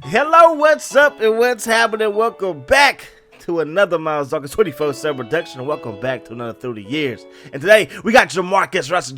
Hello, what's up and what's happening? Welcome back to another Miles Dawkins 24/7 production, and welcome back to another 30 years. And today we got JaMarcus Russell,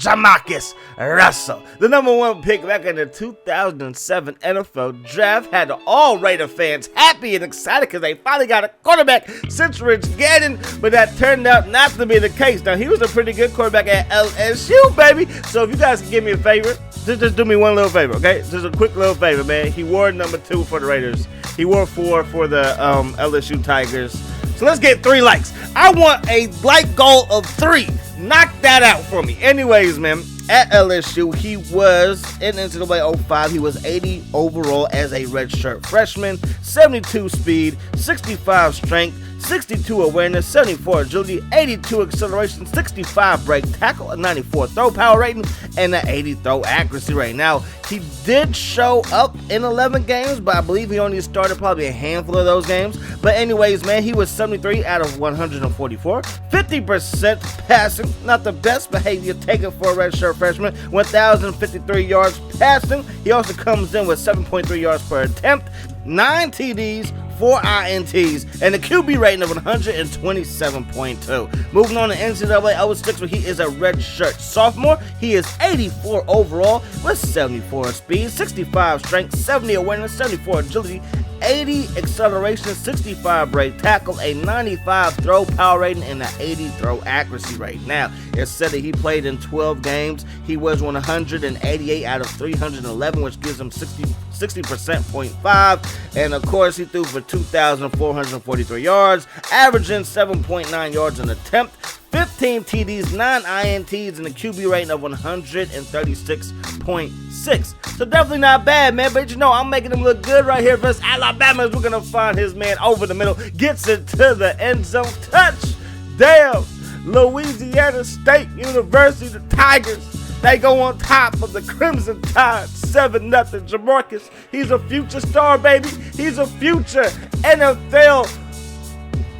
the number one pick back in the 2007 NFL Draft. Had all Raider fans happy and excited because they finally got a quarterback since Rich Gannon, but that turned out not to be the case. Now, he was a pretty good quarterback at LSU, baby. So if you guys can give me a favor, just do me one little favor, okay? Just a quick little favor, man. He wore number 2 for the Raiders. He wore 4 for the LSU Tigers. So let's get 3 likes. I want a like goal of 3. Knock that out for me. Anyways, man, at LSU, he was in NCAA 05. He was 80 overall as a redshirt freshman, 72 speed, 65 strength, 62 awareness, 74 agility, 82 acceleration, 65 break tackle, a 94 throw power rating, and an 80 throw accuracy rate. Now, he did show up in 11 games, but I believe he only started probably a handful of those games. But anyways, man, he was 73 out of 144, 50% passing, not the best behavior taken for a redshirt freshman, 1,053 yards passing. He also comes in with 7.3 yards per attempt, 9 TDs, 4 INTs, and a QB rating of 127.2. Moving on to NCAA 06, where he is a redshirt sophomore. He is 84 overall with 74 speed, 65 strength, 70 awareness, 74 agility, 80 acceleration, 65 break tackle, a 95 throw power rating, and an 80 throw accuracy rate. Now, it's said that he played in 12 games. He was 188 out of 311, which gives him 60%.5. And of course, he threw for 2,443 yards, averaging 7.9 yards an attempt, 15 TDs, 9 INTs, and a QB rating of 136.6. So definitely not bad, man. But you know, I'm making him look good right here versus Alabama. We're going to find his man over the middle. Gets it to the end zone. Touchdown. Louisiana State University, the Tigers. They go on top of the Crimson Tide, 7-0. JaMarcus, he's a future star, baby. He's a future NFL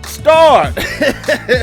star,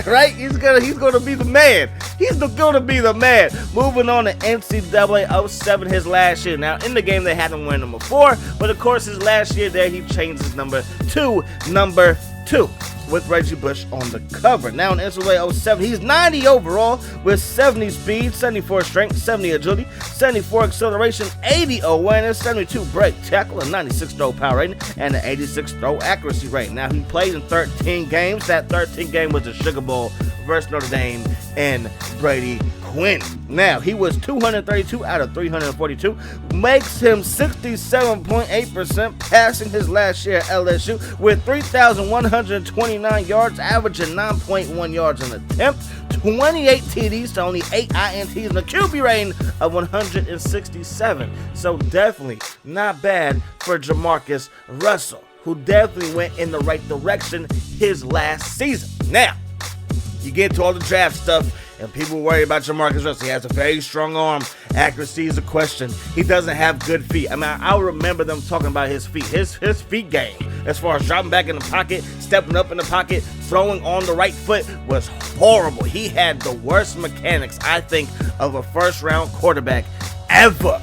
right? He's gonna be the man. He's gonna be the man. Moving on to NCAA 07, his last year. Now, in the game, they had him wear number 4, but of course, his last year there, he changed his number to number 2. With Reggie Bush on the cover. Now in NCAA 07, he's 90 overall with 70 speed, 74 strength, 70 agility, 74 acceleration, 80 awareness, 72 break tackle, a 96 throw power rating, and an 86 throw accuracy rate. Now he played in 13 games. That 13th game was the Sugar Bowl versus Notre Dame and Brady Quinn. Now, he was 232 out of 342, makes him 67.8% passing his last year at LSU with 3,129 yards, averaging 9.1 yards an attempt, 28 TDs to only 8 INTs, and a QB rating of 167. So definitely not bad for JaMarcus Russell, who definitely went in the right direction his last season. Now, you get to all the draft stuff, and people worry about JaMarcus Russell. He has a very strong arm. Accuracy is a question. He doesn't have good feet. I mean, I remember them talking about his feet. His feet game, as far as dropping back in the pocket, stepping up in the pocket, throwing on the right foot, was horrible. He had the worst mechanics, I think, of a first-round quarterback ever.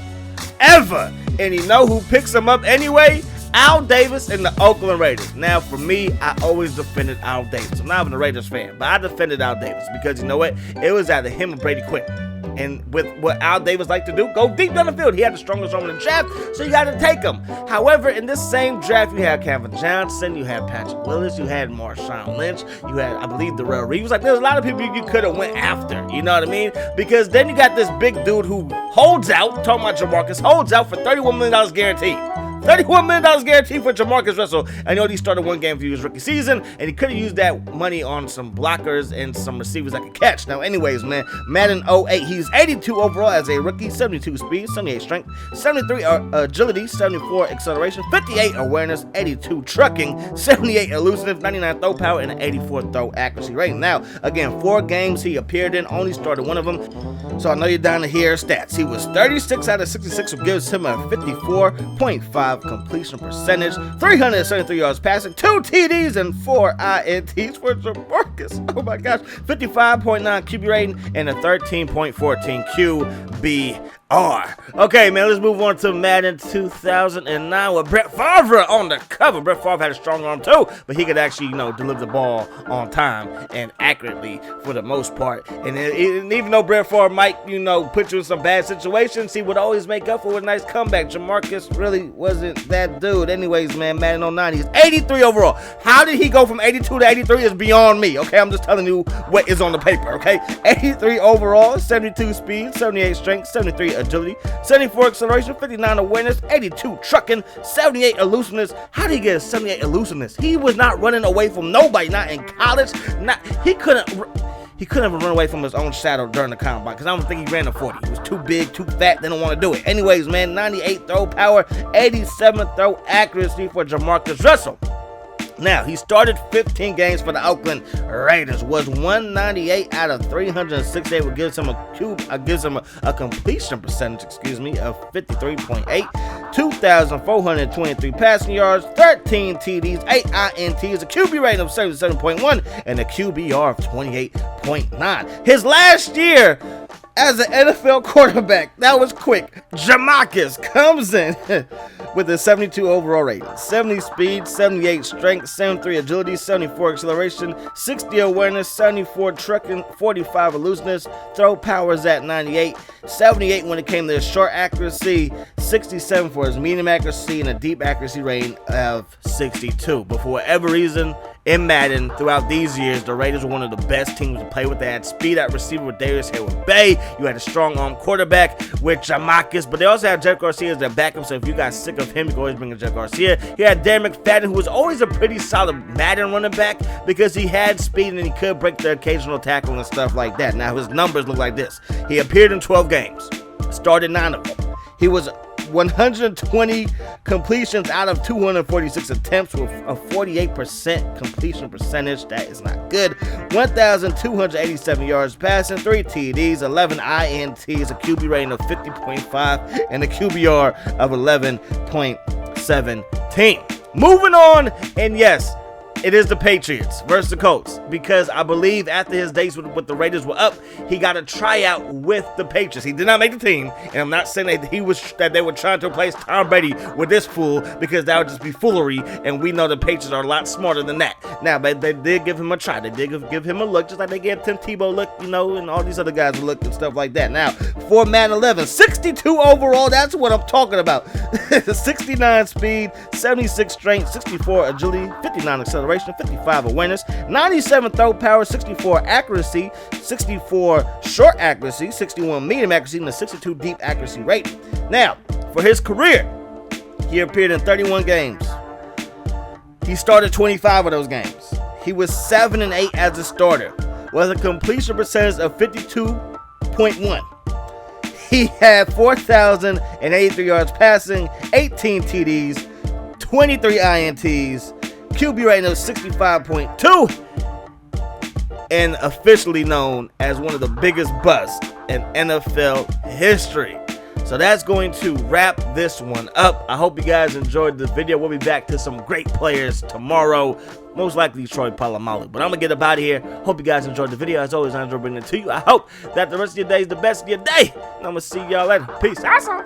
And you know who picks him up anyway? Al Davis and the Oakland Raiders. Now, for me, I always defended Al Davis. I'm not even a Raiders fan, but I defended Al Davis because, you know what? It was either him or Brady Quinn. And with what Al Davis liked to do, go deep down the field. He had the strongest arm in the draft, so you got to take him. However, in this same draft, you had Calvin Johnson, you had Patrick Willis, you had Marshawn Lynch, you had, I believe, Darrell Reeves. Like, there's a lot of people you could have went after, you know what I mean? Because then you got this big dude who holds out, talking about JaMarcus, holds out for $31 million guaranteed. $31 million guaranteed for JaMarcus Russell. I know he started 1 game for his rookie season, and he could have used that money on some blockers and some receivers that could catch. Now, anyways, man, Madden 08, he's 82 overall as a rookie, 72 speed, 78 strength, 73 agility, 74 acceleration, 58 awareness, 82 trucking, 78 elusive, 99 throw power, and an 84 throw accuracy rating. Now, again, 4 games he appeared in, only started 1 of them. So I know you're down to hear stats. He was 36 out of 66, which gives him a 54.5 completion percentage, 373 yards passing, 2 TDs, and 4 INTs for JaMarcus. Oh my gosh, 55.9 QB rating and a 13.14 QB R. Okay, man, let's move on to Madden 2009 with Brett Favre on the cover. Brett Favre had a strong arm too, but he could actually, deliver the ball on time and accurately for the most part. And even though Brett Favre might, put you in some bad situations, he would always make up for with a nice comeback. JaMarcus really wasn't that dude. Anyways, man, Madden 09, he's 83 overall. How did he go from 82 to 83 is beyond me, okay? I'm just telling you what is on the paper, okay? 83 overall, 72 speed, 78 strength, 73 agility, 74 acceleration, 59 awareness, 82 trucking, 78 elusiveness. How did he get a 78 elusiveness? He was not running away from nobody, not in college. He couldn't even run away from his own shadow during the combine, because I don't think he ran a 40. He was too big, too fat, didn't want to do it. Anyways, man, 98 throw power, 87 throw accuracy for JaMarcus Russell. Now, he started 15 games for the Oakland Raiders, was 198 out of 368, which gives him a completion percentage, of 53.8, 2,423 passing yards, 13 TDs, 8 INTs, a QB rating of 77.1, and a QBR of 28.9. His last year as an NFL quarterback, that was quick. JaMarcus comes in with a 72 overall rating, 70 speed, 78 strength, 73 agility, 74 acceleration, 60 awareness, 74 trucking, 45 elusiveness, throw powers at 98, 78 when it came to his short accuracy, 67 for his medium accuracy, and a deep accuracy rating of 62. But for whatever reason, in Madden, throughout these years, the Raiders were one of the best teams to play with. They had speed at receiver with Darius Hayward-Bay. You had a strong arm quarterback with JaMarcus, but they also had Jeff Garcia as their backup, so if you got sick of him, you could always bring in Jeff Garcia. He had Darren McFadden, who was always a pretty solid Madden running back because he had speed and he could break the occasional tackle and stuff like that. Now, his numbers look like this. He appeared in 12 games, started 9 of them. He was 120 completions out of 246 attempts with a 48% completion percentage. That is not good. 1,287 yards passing, 3 TDs, 11 INTs, a QB rating of 50.5, and a QBR of 11.17. Moving on, and yes, it is the Patriots versus the Colts, because I believe after his days with the Raiders were up, he got a tryout with the Patriots. He did not make the team, and I'm not saying that they were trying to replace Tom Brady with this fool, because that would just be foolery, and we know the Patriots are a lot smarter than that. Now, but they did give him a try. They did give him a look, just like they gave Tim Tebow a look, and all these other guys a look and stuff like that. Now, for Madden 11, 62 overall, that's what I'm talking about. 69 speed, 76 strength, 64 agility, 59 acceleration, 55 awareness, 97 throw power, 64 accuracy, 64 short accuracy, 61 medium accuracy, and a 62 deep accuracy rate. Now, for his career, he appeared in 31 games. He started 25 of those games. He was 7-8 as a starter, with a completion percentage of 52.1. He had 4,083 yards passing, 18 TDs, 23 INTs, QB rating of 65.2, and officially known as one of the biggest busts in NFL history. So that's going to wrap this one up. I hope you guys enjoyed the video. We'll be back to some great players tomorrow, most likely Troy Polamalu. But I'm going to get up out of here. Hope you guys enjoyed the video. As always, I enjoy bringing it to you. I hope that the rest of your day is the best of your day. And I'm going to see y'all later. Peace. Awesome.